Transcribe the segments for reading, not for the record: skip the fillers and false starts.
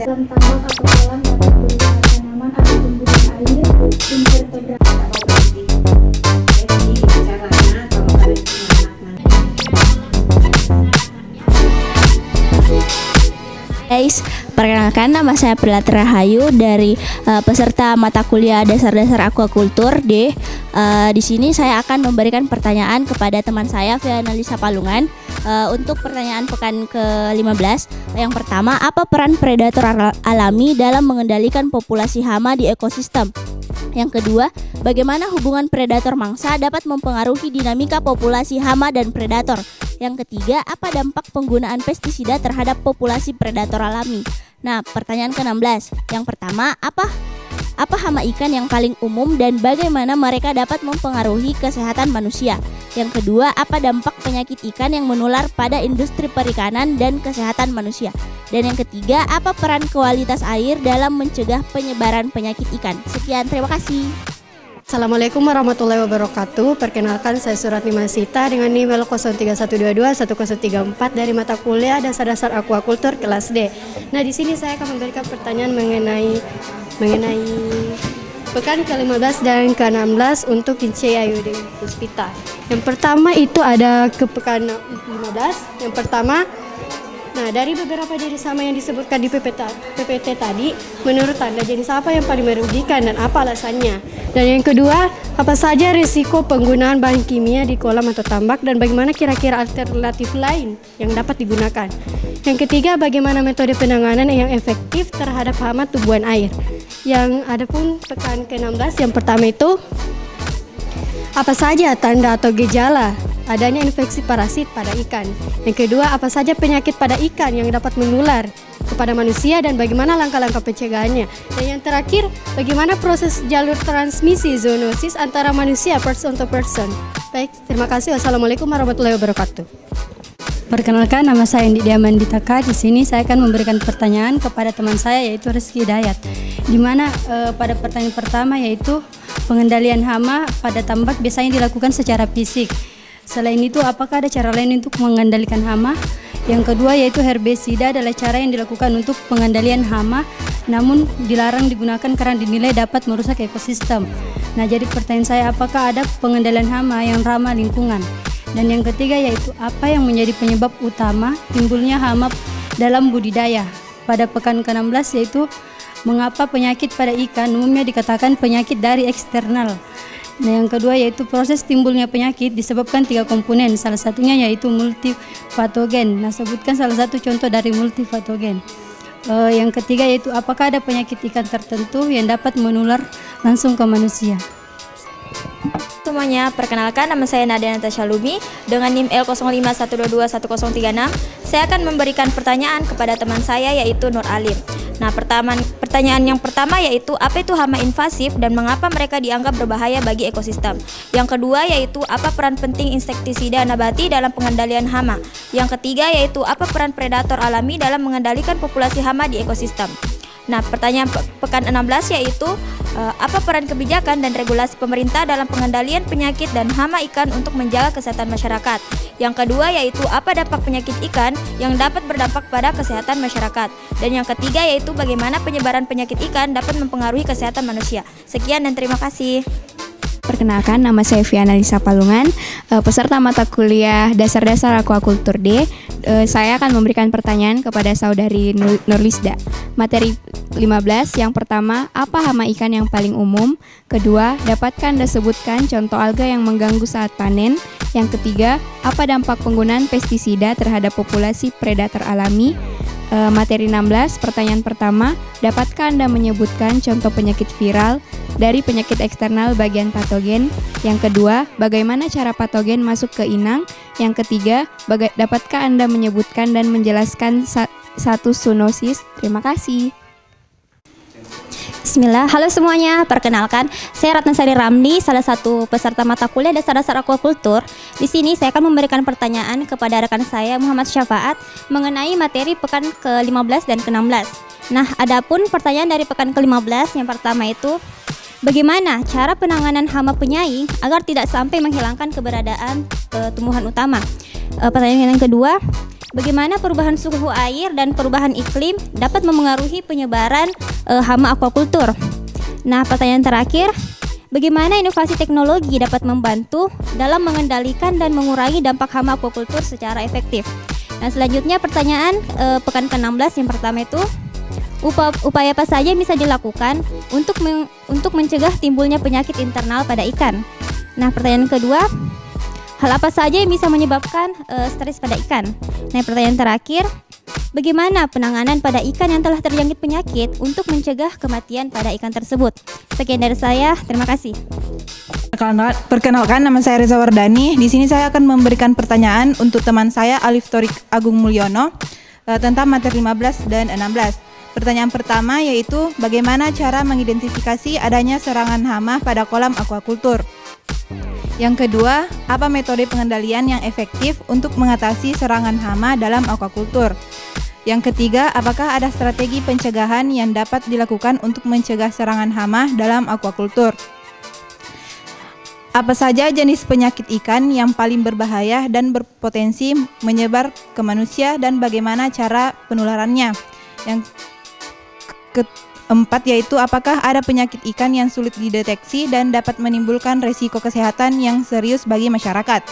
dalam tambak atau kolam dapat berupa tanaman atau tumbuhan air, invertebrata. Guys, perkenalkan nama saya Prilati Rahayu dari peserta mata kuliah dasar-dasar aquaculture D. Di sini saya akan memberikan pertanyaan kepada teman saya Viana Lisa Palungan untuk pertanyaan pekan ke-15. Yang pertama, apa peran predator alami dalam mengendalikan populasi hama di ekosistem? Yang kedua, bagaimana hubungan predator mangsa dapat mempengaruhi dinamika populasi hama dan predator? Yang ketiga, apa dampak penggunaan pestisida terhadap populasi predator alami? Nah, pertanyaan ke-16. Yang pertama, apa hama ikan yang paling umum dan bagaimana mereka dapat mempengaruhi kesehatan manusia? Yang kedua, apa dampak penyakit ikan yang menular pada industri perikanan dan kesehatan manusia? Dan yang ketiga, apa peran kualitas air dalam mencegah penyebaran penyakit ikan? Sekian, terima kasih. Assalamualaikum warahmatullahi wabarakatuh. Perkenalkan, saya Suratni Masita dengan NIM 03121034 dari mata kuliah dasar-dasar aquaculture kelas D. Nah, di sini saya akan memberikan pertanyaan mengenai pekan ke-15 dan ke-16 untuk Kinchei Ayudin Puspita. Yang pertama itu ada ke pekan 15. Yang pertama, nah, dari beberapa jenis hama yang disebutkan di PPT tadi, menurut Anda jenis apa yang paling merugikan dan apa alasannya? Dan yang kedua, apa saja risiko penggunaan bahan kimia di kolam atau tambak dan bagaimana kira-kira alternatif lain yang dapat digunakan? Yang ketiga, bagaimana metode penanganan yang efektif terhadap hama tumbuhan air? Yang ada pun pekan ke-16, yang pertama itu, apa saja tanda atau gejala adanya infeksi parasit pada ikan? Yang kedua, apa saja penyakit pada ikan yang dapat menular kepada manusia dan bagaimana langkah-langkah pencegahannya? Dan yang terakhir, bagaimana proses jalur transmisi zoonosis antara manusia person to person? Baik, terima kasih. Wassalamualaikum warahmatullahi wabarakatuh. Perkenalkan, nama saya Indi Diamanditaka. Di sini saya akan memberikan pertanyaan kepada teman saya yaitu Rizky Dayat. Di mana pada pertanyaan pertama yaitu pengendalian hama pada tambak biasanya dilakukan secara fisik. Selain itu, apakah ada cara lain untuk mengendalikan hama? Yang kedua yaitu herbisida adalah cara yang dilakukan untuk pengendalian hama, namun dilarang digunakan karena dinilai dapat merusak ekosistem. Nah, jadi pertanyaan saya, apakah ada pengendalian hama yang ramah lingkungan? Dan yang ketiga yaitu apa yang menjadi penyebab utama timbulnya hama dalam budidaya? Pada pekan ke-16 yaitu mengapa penyakit pada ikan umumnya dikatakan penyakit dari eksternal. Nah, yang kedua yaitu proses timbulnya penyakit disebabkan 3 komponen, salah satunya yaitu multifatogen. Nah, sebutkan salah satu contoh dari multifatogen. Yang ketiga yaitu apakah ada penyakit ikan tertentu yang dapat menular langsung ke manusia? Semuanya, perkenalkan nama saya Nadia Natasha Lumi dengan NIM L0512211036. Saya akan memberikan pertanyaan kepada teman saya yaitu Nur Alim. Nah, pertanyaan yang pertama yaitu apa itu hama invasif dan mengapa mereka dianggap berbahaya bagi ekosistem. Yang kedua yaitu apa peran penting insektisida nabati dalam pengendalian hama. Yang ketiga yaitu apa peran predator alami dalam mengendalikan populasi hama di ekosistem. Nah, pertanyaan pekan 16 yaitu apa peran kebijakan dan regulasi pemerintah dalam pengendalian penyakit dan hama ikan untuk menjaga kesehatan masyarakat. Yang kedua yaitu apa dampak penyakit ikan yang dapat berdampak pada kesehatan masyarakat. Dan yang ketiga yaitu bagaimana penyebaran penyakit ikan dapat mempengaruhi kesehatan manusia. Sekian dan terima kasih. Perkenalkan, nama saya Viana Lisa Palungan, peserta mata kuliah dasar-dasar aquaculture D. Saya akan memberikan pertanyaan kepada saudari Nurlisda. Materi 15, yang pertama, apa hama ikan yang paling umum? Kedua, dapatkah Anda sebutkan contoh alga yang mengganggu saat panen? Yang ketiga, apa dampak penggunaan pestisida terhadap populasi predator alami? Materi 16, pertanyaan pertama, dapatkah Anda menyebutkan contoh penyakit viral dari penyakit eksternal bagian patogen? Yang kedua, bagaimana cara patogen masuk ke inang? Yang ketiga, dapatkah Anda menyebutkan dan menjelaskan status zoonosis? Terima kasih. Bismillah. Halo semuanya, perkenalkan saya Ratnasari Ramli, salah satu peserta mata kuliah dasar-dasar akuakultur. Di sini saya akan memberikan pertanyaan kepada rekan saya Muhammad Syafaat mengenai materi pekan ke-15 dan ke-16. Nah, adapun pertanyaan dari pekan ke-15 yang pertama itu, bagaimana cara penanganan hama penyaing agar tidak sampai menghilangkan keberadaan tumbuhan utama? Pertanyaan yang kedua, bagaimana perubahan suhu air dan perubahan iklim dapat memengaruhi penyebaran hama akuakultur? Nah, pertanyaan terakhir, bagaimana inovasi teknologi dapat membantu dalam mengendalikan dan mengurangi dampak hama akuakultur secara efektif? Nah, selanjutnya pertanyaan pekan ke-16 yang pertama itu, upaya apa saja yang bisa dilakukan untuk mencegah timbulnya penyakit internal pada ikan? Nah, pertanyaan kedua, hal apa saja yang bisa menyebabkan stres pada ikan? Nah, pertanyaan terakhir, bagaimana penanganan pada ikan yang telah terjangkit penyakit untuk mencegah kematian pada ikan tersebut? Sekian dari saya, terima kasih. Perkenalkan, nama saya Reza Wardani. Di sini saya akan memberikan pertanyaan untuk teman saya Alif Torik Agung Mulyono tentang materi 15 dan 16. Pertanyaan pertama yaitu, bagaimana cara mengidentifikasi adanya serangan hama pada kolam akuakultur? Yang kedua, apa metode pengendalian yang efektif untuk mengatasi serangan hama dalam akuakultur? Yang ketiga, apakah ada strategi pencegahan yang dapat dilakukan untuk mencegah serangan hama dalam akuakultur? Apa saja jenis penyakit ikan yang paling berbahaya dan berpotensi menyebar ke manusia dan bagaimana cara penularannya? Yang keempat yaitu, apakah ada penyakit ikan yang sulit dideteksi dan dapat menimbulkan risiko kesehatan yang serius bagi masyarakat?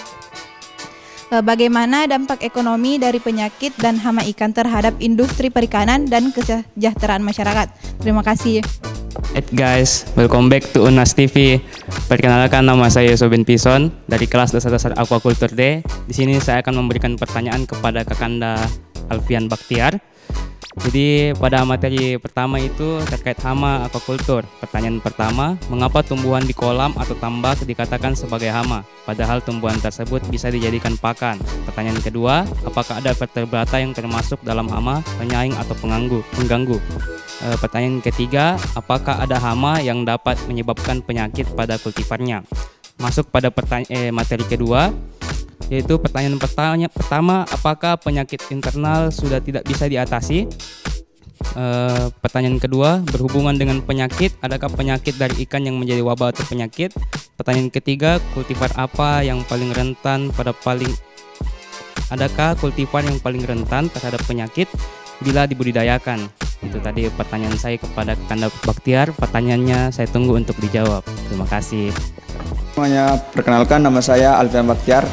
Bagaimana dampak ekonomi dari penyakit dan hama ikan terhadap industri perikanan dan kesejahteraan masyarakat? Terima kasih. Hey guys, welcome back to Unas TV. Perkenalkan, nama saya Soben Pison dari kelas dasar-dasar Aquaculture D. Di sini saya akan memberikan pertanyaan kepada Kakanda Alfian Baktiar. Jadi pada materi pertama itu terkait hama aquaculture. Pertanyaan pertama, mengapa tumbuhan di kolam atau tambak dikatakan sebagai hama, padahal tumbuhan tersebut bisa dijadikan pakan? Pertanyaan kedua, apakah ada vertebrata yang termasuk dalam hama, penyaing atau pengganggu? Pertanyaan ketiga, apakah ada hama yang dapat menyebabkan penyakit pada kultivarnya? Masuk pada materi kedua, yaitu pertanyaan pertama, apakah penyakit internal sudah tidak bisa diatasi? Pertanyaan kedua, berhubungan dengan penyakit, adakah penyakit dari ikan yang menjadi wabah atau penyakit? Pertanyaan ketiga, kultivar apa yang paling rentan adakah kultivar yang paling rentan terhadap penyakit bila dibudidayakan? Itu tadi pertanyaan saya kepada Kakanda Baktiar. Pertanyaannya saya tunggu untuk dijawab. Terima kasih. Semuanya, perkenalkan, nama saya Alfian Baktiar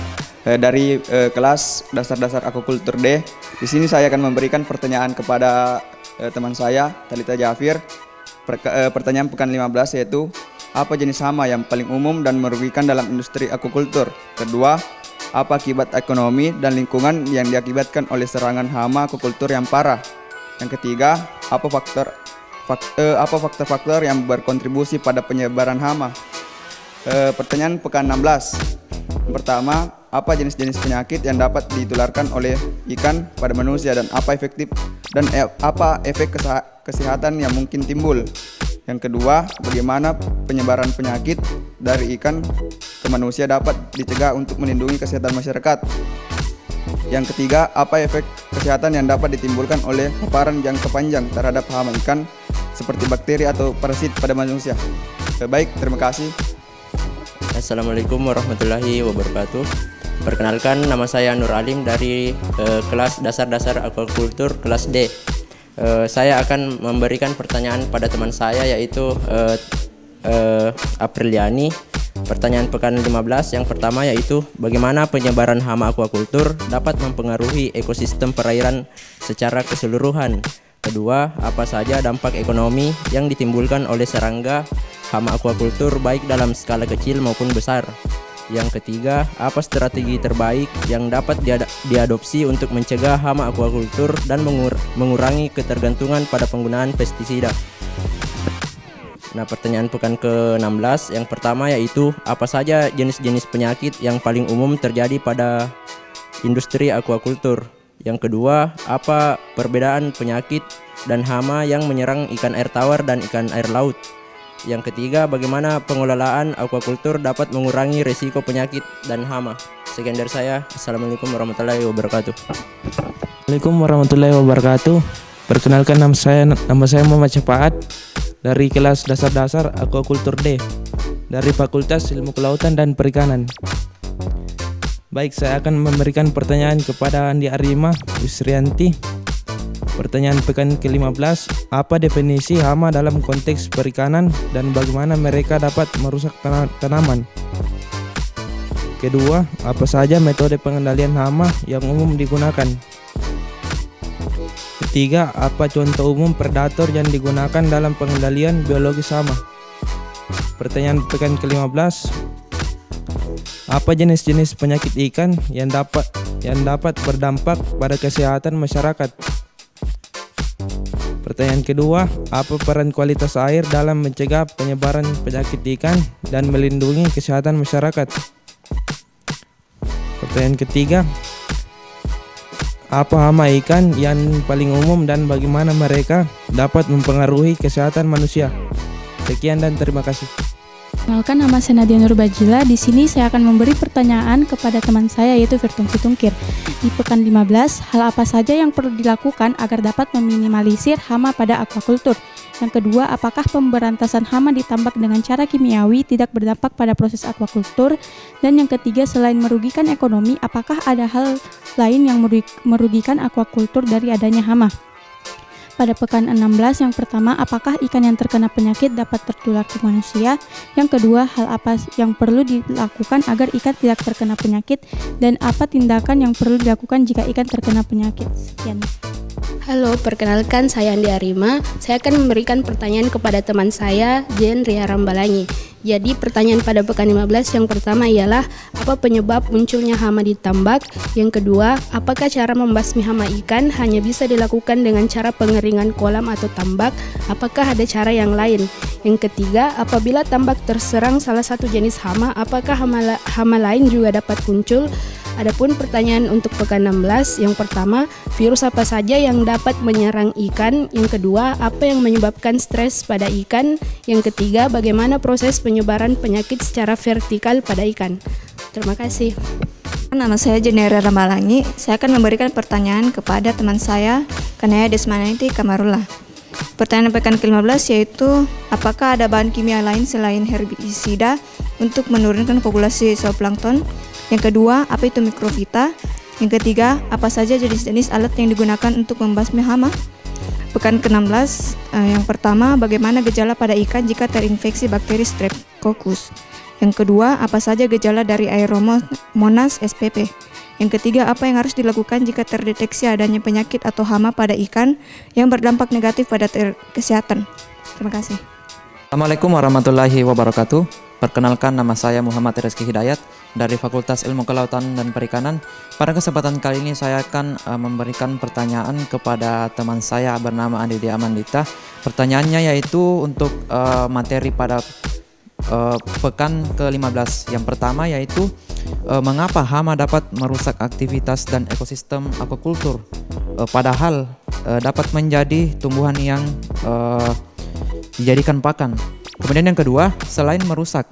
dari kelas dasar-dasar akuakultur D. Di sini saya akan memberikan pertanyaan kepada teman saya Talita Jafir. Pertanyaan pekan 15 yaitu, apa jenis hama yang paling umum dan merugikan dalam industri akuakultur? Kedua, apa akibat ekonomi dan lingkungan yang diakibatkan oleh serangan hama akuakultur yang parah? Yang ketiga, apa faktor-faktor yang berkontribusi pada penyebaran hama? Pertanyaan pekan 16. Pertama, apa jenis-jenis penyakit yang dapat ditularkan oleh ikan pada manusia dan apa efektif dan apa efek kesehatan yang mungkin timbul? Yang kedua, bagaimana penyebaran penyakit dari ikan ke manusia dapat dicegah untuk melindungi kesehatan masyarakat? Yang ketiga, apa efek kesehatan yang dapat ditimbulkan oleh paparan jangka panjang terhadap hama ikan seperti bakteri atau parasit pada manusia? Baik, terima kasih. Assalamualaikum warahmatullahi wabarakatuh. Perkenalkan, nama saya Nur Alim dari kelas dasar-dasar akuakultur kelas D. Saya akan memberikan pertanyaan pada teman saya yaitu Apriliani. Pertanyaan pekan 15 yang pertama yaitu, bagaimana penyebaran hama akuakultur dapat mempengaruhi ekosistem perairan secara keseluruhan? Kedua, apa saja dampak ekonomi yang ditimbulkan oleh serangga hama akuakultur baik dalam skala kecil maupun besar? Yang ketiga, apa strategi terbaik yang dapat diadopsi untuk mencegah hama akuakultur dan mengurangi ketergantungan pada penggunaan pestisida? Nah, pertanyaan pekan ke-16 yang pertama yaitu, apa saja jenis-jenis penyakit yang paling umum terjadi pada industri akuakultur? Yang kedua, apa perbedaan penyakit dan hama yang menyerang ikan air tawar dan ikan air laut? Yang ketiga, bagaimana pengelolaan aquaculture dapat mengurangi risiko penyakit dan hama? Sekian dari saya. Assalamualaikum warahmatullahi wabarakatuh. Assalamualaikum warahmatullahi wabarakatuh. Perkenalkan, nama saya Muhammad Syafaat dari kelas dasar Aquaculture D dari Fakultas Ilmu Kelautan dan Perikanan. Baik, saya akan memberikan pertanyaan kepada Andi Arima Wisrianti. Pertanyaan pekan ke-15, apa definisi hama dalam konteks perikanan dan bagaimana mereka dapat merusak tanaman? Kedua, apa saja metode pengendalian hama yang umum digunakan? Ketiga, apa contoh umum predator yang digunakan dalam pengendalian biologis hama? Pertanyaan pekan ke-15, apa jenis-jenis penyakit ikan yang dapat berdampak pada kesehatan masyarakat? Pertanyaan kedua, apa peran kualitas air dalam mencegah penyebaran penyakit ikan dan melindungi kesehatan masyarakat? Pertanyaan ketiga, apa hama ikan yang paling umum dan bagaimana mereka dapat mempengaruhi kesehatan manusia? Sekian dan terima kasih. Perkenalkan, nama saya Nadia Nurbajila. Di sini saya akan memberi pertanyaan kepada teman saya yaitu Virtum Fitungkir. Di pekan 15, hal apa saja yang perlu dilakukan agar dapat meminimalisir hama pada aquaculture? Yang kedua, apakah pemberantasan hama di tambak dengan cara kimiawi tidak berdampak pada proses aquaculture? Dan yang ketiga, selain merugikan ekonomi, apakah ada hal lain yang merugikan aquaculture dari adanya hama? Pada pekan 16, yang pertama, apakah ikan yang terkena penyakit dapat tertular ke manusia? Yang kedua, hal apa yang perlu dilakukan agar ikan tidak terkena penyakit? Dan apa tindakan yang perlu dilakukan jika ikan terkena penyakit? Sekian. Halo, perkenalkan saya Andi Arima. Saya akan memberikan pertanyaan kepada teman saya, Jen Ria Rambalangi. Jadi pertanyaan pada pekan 15 yang pertama ialah apa penyebab munculnya hama di tambak? Yang kedua, apakah cara membasmi hama ikan hanya bisa dilakukan dengan cara pengeringan kolam atau tambak? Apakah ada cara yang lain? Yang ketiga, apabila tambak terserang salah satu jenis hama, apakah hama lain juga dapat muncul? Adapun pertanyaan untuk pekan 16, yang pertama, virus apa saja yang dapat menyerang ikan? Yang kedua, apa yang menyebabkan stres pada ikan? Yang ketiga, bagaimana proses penyebaran penyakit secara vertikal pada ikan? Terima kasih. Nama saya Jenera Rambalangi. Saya akan memberikan pertanyaan kepada teman saya, Kanaya Desmaniti Kamarullah. Pertanyaan pekan ke-15 yaitu, apakah ada bahan kimia lain selain herbisida untuk menurunkan populasi zooplankton? Yang kedua, apa itu mikrofita? Yang ketiga, apa saja jenis-jenis alat yang digunakan untuk membasmi hama? Pekan ke-16, yang pertama, bagaimana gejala pada ikan jika terinfeksi bakteri Streptococcus? Yang kedua, apa saja gejala dari Aeromonas spp? Yang ketiga, apa yang harus dilakukan jika terdeteksi adanya penyakit atau hama pada ikan yang berdampak negatif pada kesehatan? Terima kasih. Assalamualaikum warahmatullahi wabarakatuh. Perkenalkan, nama saya Muhammad Rizky Hidayat dari Fakultas Ilmu Kelautan dan Perikanan. Pada kesempatan kali ini saya akan memberikan pertanyaan kepada teman saya bernama Andi Amandita. Pertanyaannya yaitu untuk materi pada pekan ke-15. Yang pertama yaitu mengapa hama dapat merusak aktivitas dan ekosistem aquaculture, padahal dapat menjadi tumbuhan yang dijadikan pakan. Kemudian yang kedua, selain merusak,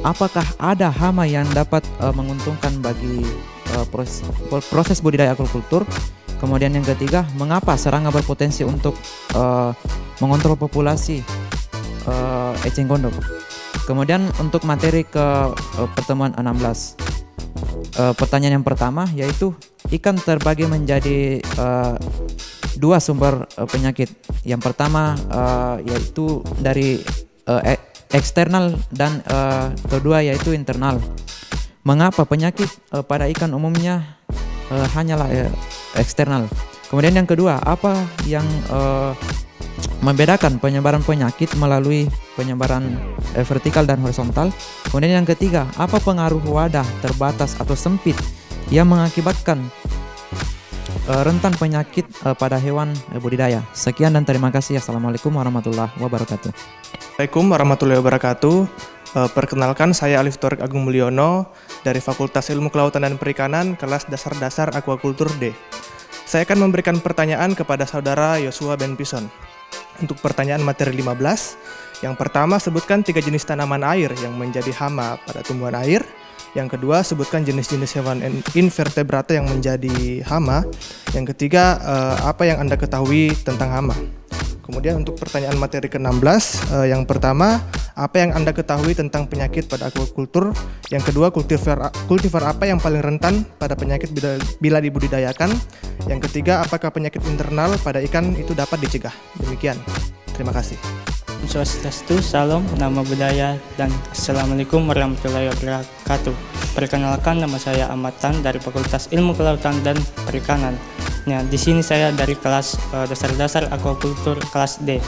apakah ada hama yang dapat menguntungkan bagi proses budidaya aquaculture? Kemudian yang ketiga, mengapa serangga berpotensi untuk mengontrol populasi eceng gondok? Kemudian untuk materi ke pertemuan 16, pertanyaan yang pertama yaitu ikan terbagi menjadi dua sumber penyakit. Yang pertama yaitu dari eksternal dan kedua yaitu internal. Mengapa penyakit pada ikan umumnya hanyalah eksternal? Kemudian yang kedua, apa yang membedakan penyebaran penyakit melalui penyebaran vertikal dan horizontal? Kemudian yang ketiga, apa pengaruh wadah terbatas atau sempit yang mengakibatkan rentan penyakit pada hewan budidaya? Sekian dan terima kasih. Assalamualaikum warahmatullahi wabarakatuh. Assalamualaikum warahmatullahi wabarakatuh. Perkenalkan, saya Aliftorik Agung Mulyono dari Fakultas Ilmu Kelautan dan Perikanan, kelas dasar-dasar Aquacultur D. Saya akan memberikan pertanyaan kepada saudara Yosua Ben Pison. Untuk pertanyaan materi 15, yang pertama sebutkan 3 jenis tanaman air yang menjadi hama pada tumbuhan air. Yang kedua, sebutkan jenis-jenis hewan invertebrata yang menjadi hama. Yang ketiga, apa yang Anda ketahui tentang hama? Kemudian untuk pertanyaan materi ke-16, yang pertama, apa yang Anda ketahui tentang penyakit pada aquacultur? Yang kedua, kultivar apa yang paling rentan pada penyakit bila dibudidayakan? Yang ketiga, apakah penyakit internal pada ikan itu dapat dicegah? Demikian. Terima kasih. Swastiastu, salam, nama budaya, dan assalamualaikum warahmatullahi wabarakatuh. Perkenalkan, nama saya Ahmad Tan dari Fakultas Ilmu Kelautan dan Perikanan. Nah, di sini saya dari kelas dasar-dasar aquacultur kelas D.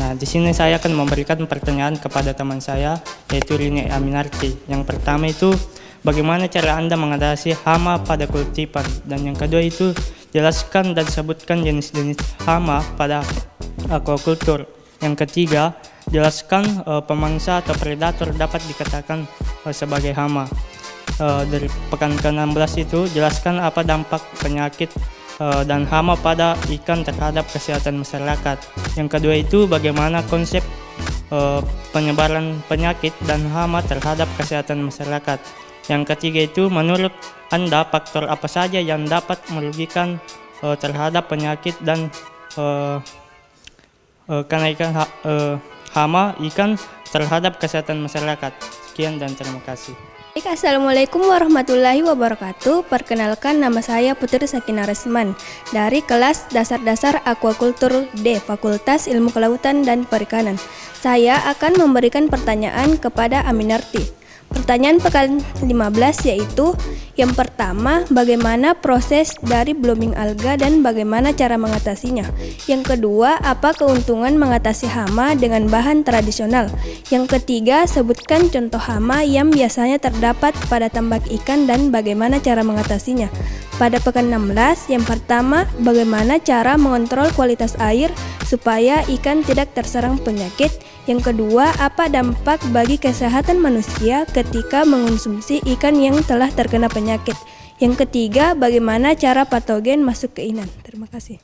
Nah, di sini saya akan memberikan pertanyaan kepada teman saya, yaitu Rini Aminarti. Yang pertama itu, bagaimana cara Anda mengatasi hama pada kultivar? Dan yang kedua itu, jelaskan dan sebutkan jenis-jenis hama pada aquacultur. Yang ketiga, jelaskan pemangsa atau predator dapat dikatakan sebagai hama. Dari pekan ke-16 itu, jelaskan apa dampak penyakit dan hama pada ikan terhadap kesehatan masyarakat. Yang kedua itu, bagaimana konsep penyebaran penyakit dan hama terhadap kesehatan masyarakat. Yang ketiga itu, menurut Anda faktor apa saja yang dapat merugikan terhadap penyakit dan kenaikan hama ikan terhadap kesehatan masyarakat. Sekian dan terima kasih. Assalamualaikum warahmatullahi wabarakatuh. Perkenalkan, nama saya Putri Sakina Resman dari kelas dasar-dasar Aquacultur D, Fakultas Ilmu Kelautan dan Perikanan. Saya akan memberikan pertanyaan kepada Aminarti. Pertanyaan pekan 15 yaitu, yang pertama, bagaimana proses dari blooming alga dan bagaimana cara mengatasinya. Yang kedua, apa keuntungan mengatasi hama dengan bahan tradisional. Yang ketiga, sebutkan contoh hama yang biasanya terdapat pada tambak ikan dan bagaimana cara mengatasinya. Pada pekan 16, yang pertama, bagaimana cara mengontrol kualitas air supaya ikan tidak terserang penyakit. Yang kedua, apa dampak bagi kesehatan manusia ketika mengonsumsi ikan yang telah terkena penyakit. Yang ketiga, bagaimana cara patogen masuk ke ikan. Terima kasih.